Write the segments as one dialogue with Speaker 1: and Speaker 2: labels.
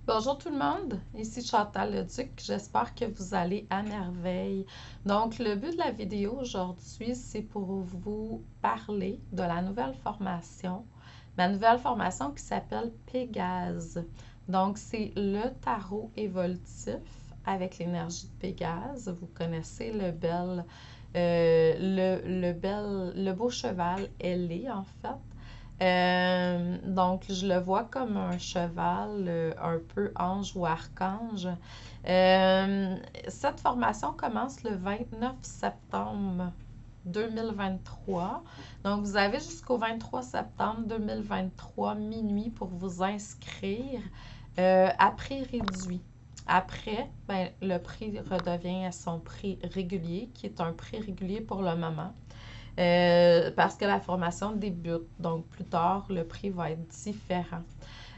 Speaker 1: Bonjour tout le monde, ici Chantal Leduc, j'espère que vous allez à merveille. Donc le but de la vidéo aujourd'hui, c'est pour vous parler de la nouvelle formation, ma nouvelle formation qui s'appelle Pégase. Donc c'est le tarot évolutif avec l'énergie de Pégase. Vous connaissez le beau cheval ailé en fait. Donc, je le vois comme un cheval, un peu ange ou archange. Euh, Cette formation commence le 29 septembre 2023. Donc, vous avez jusqu'au 23 septembre 2023 minuit pour vous inscrire à prix réduit. Après, ben, le prix redevient à son prix régulier, qui est un prix régulier pour le moment. Parce que la formation débute. Donc, plus tard, le prix va être différent.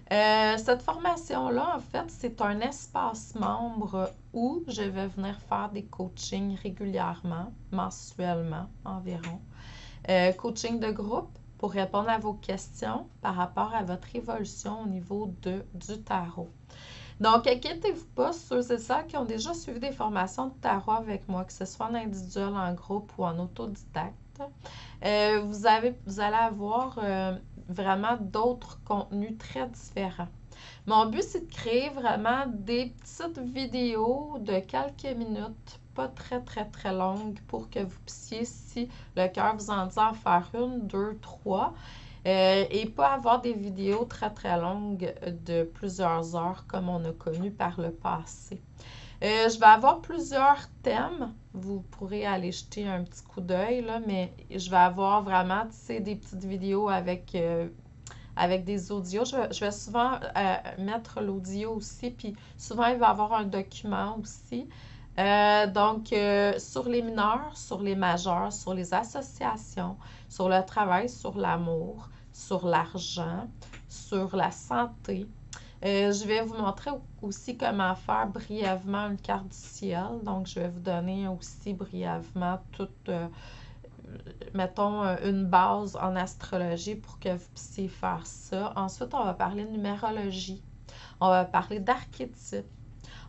Speaker 1: Cette formation-là, en fait, c'est un espace membre où je vais venir faire des coachings régulièrement, mensuellement environ. Coaching de groupe pour répondre à vos questions par rapport à votre évolution au niveau du tarot. Donc, inquiétez-vous pas, ceux et celles qui ont déjà suivi des formations de tarot avec moi, que ce soit en individuel, en groupe ou en autodidacte. Vous allez avoir vraiment d'autres contenus très différents. Mon but, c'est de créer vraiment des petites vidéos de quelques minutes, pas très longues, pour que vous puissiez, si le cœur vous en dit, en faire une, deux, trois, et pas avoir des vidéos très longues de plusieurs heures comme on a connu par le passé. Je vais avoir plusieurs thèmes. Vous pourrez aller jeter un petit coup d'œil, là, mais je vais avoir vraiment, tu sais, des petites vidéos avec des audios. Je vais souvent mettre l'audio aussi, puis souvent, il va y avoir un document aussi. Donc, sur les mineurs, sur les majeurs, sur les associations, sur le travail, sur l'amour, sur l'argent, sur la santé. Je vais vous montrer aussi comment faire brièvement une carte du ciel. Donc, je vais vous donner aussi brièvement toute, mettons, une base en astrologie pour que vous puissiez faire ça. Ensuite, on va parler de numérologie. On va parler d'archétypes.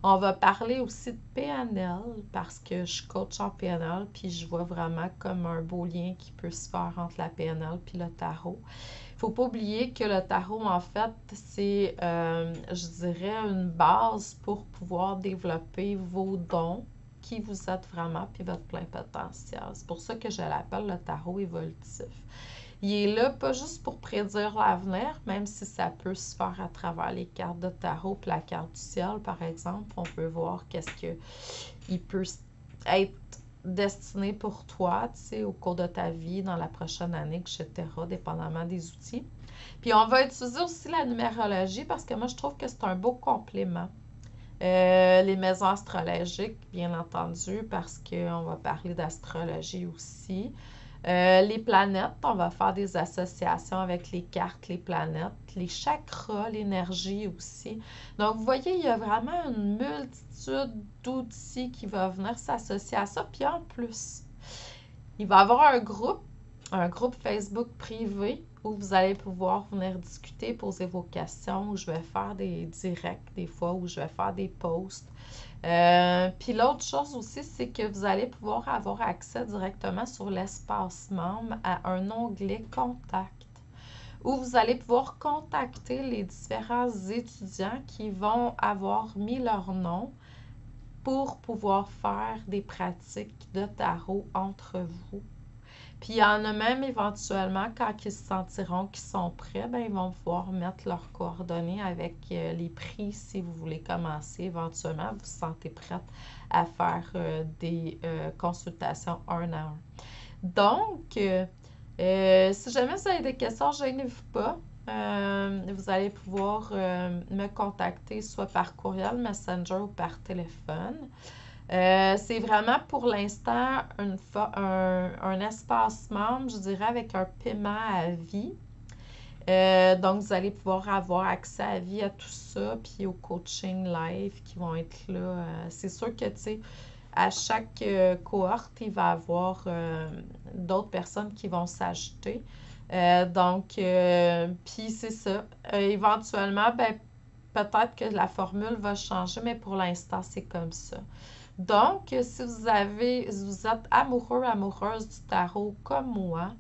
Speaker 1: On va parler aussi de PNL parce que je coach en PNL puis je vois vraiment comme un beau lien qui peut se faire entre la PNL puis le tarot. Il ne faut pas oublier que le tarot, en fait, c'est, je dirais, une base pour pouvoir développer vos dons, qui vous êtes vraiment, puis votre plein potentiel. C'est pour ça que je l'appelle le tarot évolutif. Il est là pas juste pour prédire l'avenir, même si ça peut se faire à travers les cartes de tarot puis la carte du ciel, par exemple. On peut voir qu'est-ce qu'il peut être destiné pour toi, tu sais, au cours de ta vie, dans la prochaine année, etc., dépendamment des outils. Puis on va utiliser aussi la numérologie parce que moi, je trouve que c'est un beau complément. Les maisons astrologiques, bien entendu, parce qu'on va parler d'astrologie aussi. Les planètes, on va faire des associations avec les cartes, les planètes, les chakras, l'énergie aussi. Donc, vous voyez, il y a vraiment une multitude d'outils qui vont venir s'associer à ça. Puis en plus, il va y avoir un groupe Facebook privé où vous allez pouvoir venir discuter, poser vos questions, où je vais faire des directs des fois, où je vais faire des posts. Puis l'autre chose aussi, c'est que vous allez pouvoir avoir accès directement sur l'espace membre à un onglet Contact, où vous allez pouvoir contacter les différents étudiants qui vont avoir mis leur nom pour pouvoir faire des pratiques de tarot entre vous. Puis il y en a même éventuellement, quand ils se sentiront qu'ils sont prêts, ben, ils vont pouvoir mettre leurs coordonnées avec les prix si vous voulez commencer éventuellement, vous vous sentez prête à faire des consultations 1 à 1. Donc, si jamais vous avez des questions, gênez-vous pas. Vous allez pouvoir me contacter soit par courriel, Messenger ou par téléphone. C'est vraiment pour l'instant un espace membre, je dirais, avec un paiement à vie. Donc, vous allez pouvoir avoir accès à vie à tout ça, puis au coaching live qui vont être là. C'est sûr que, tu sais, à chaque cohorte, il va y avoir d'autres personnes qui vont s'ajouter. Donc, puis c'est ça. Éventuellement, ben, peut-être que la formule va changer, mais pour l'instant, c'est comme ça. Donc, si vous êtes amoureux, amoureuse du tarot comme moi,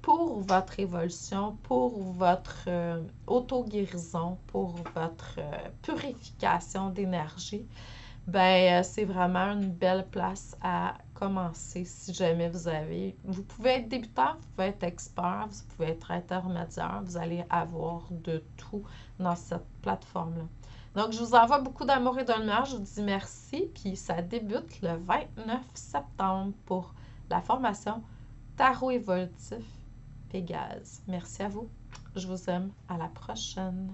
Speaker 1: pour votre évolution, pour votre auto-guérison, pour votre purification d'énergie, ben c'est vraiment une belle place à commencer si jamais vous pouvez être débutant, vous pouvez être expert, vous pouvez être intermédiaire, vous allez avoir de tout dans cette plateforme-là. Donc, je vous envoie beaucoup d'amour et de lumière, je vous dis merci, puis ça débute le 29 septembre pour la formation Tarot évolutif Pégase. Merci à vous, je vous aime, à la prochaine.